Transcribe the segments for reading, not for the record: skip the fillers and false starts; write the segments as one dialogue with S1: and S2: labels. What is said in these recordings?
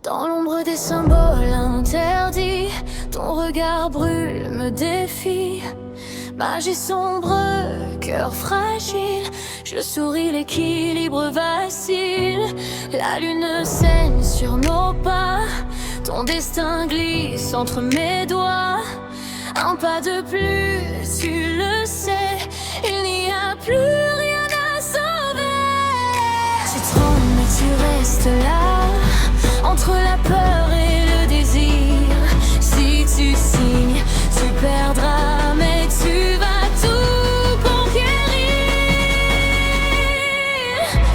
S1: Dans l'ombre des symboles interdits, ton regard brûle, me défie. Magie sombre, cœur fragile, je souris, l'équilibre vacille. La lune saigne sur nos pas, ton destin glisse entre mes doigts. Un pas de plus, tu le sais, il n'y a plus rien à sauver. Tu trembles mais tu restes là, entre la peur et le désir. Si tu signes, tu perdras, mais tu vas tout conquérir.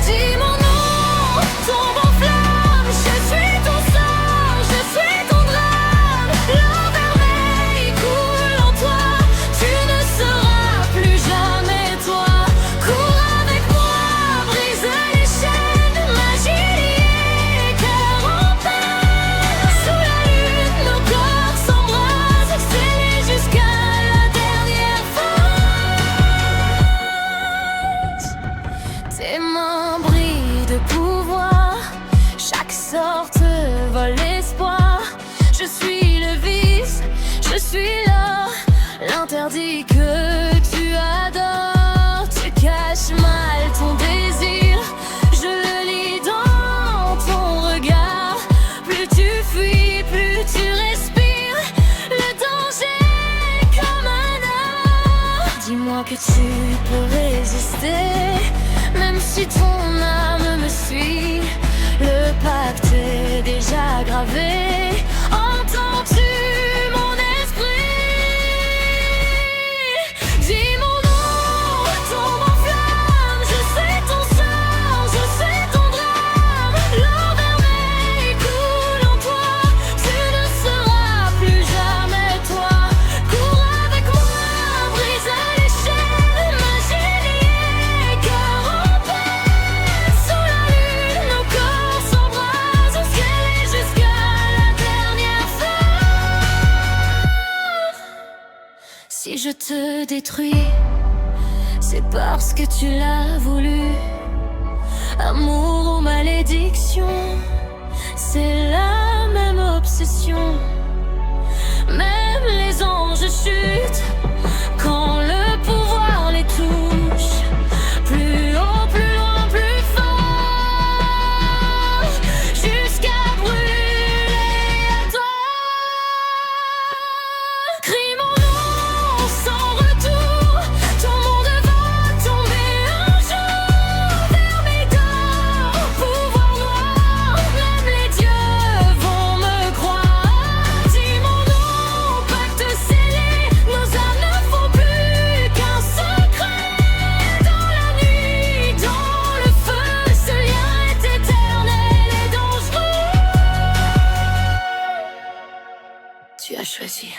S1: Dis mon nom, tombe en flamme, je suis ton sang, je suis ton drame. L'envermeil coule en toi, tu ne seras plus jamais toi. Cours avec moi, brise les chaînes, magie liée, cœur en peine. Sous la lune, nos corps s'embrasent, scellés jusqu'à la dernière phase. Tes mains brillent de pouvoir, chaque sorte vole l'espoir. Je suis le vice, je suis l'or, l'interdit que tu adores. Tu caches mal ton désir, je le lis dans ton regard. Plus tu fuis, plus tu respires, le danger comme un art. Dis-moi que tu peux résister, même si ton âme me suit. Le pacte est déjà gravé, entends-tu mon esprit? Dis mon nom, tombe en flamme, je suis ton sang, je suis ton drame. L'envermeil coule en toi, tu ne seras plus jamais toi. Cours avec moi, brise les chaînes, magie liée, cœur en peine. Sous la lune, nos corps s'embrasent, scellés jusqu'à la dernière phase. Si je te détruis, c'est parce que tu l'as voulu. Amour ou malédiction, c'est la même obsession. Même les anges chutent quand le pouvoir les touche. Plus haut, plus loin, plus fort, jusqu'à brûler à toi. Crie mon nom sans retour, ton monde va tomber un jour. Vermeil d'or, pouvoir noir, même les dieux vont me croire. Dis mon nom, pacte scellé, nos âmes ne font plus qu'un secret. Dans la nuit, dans le feu, ce lien est éternel et dangereux. Tu as choisi.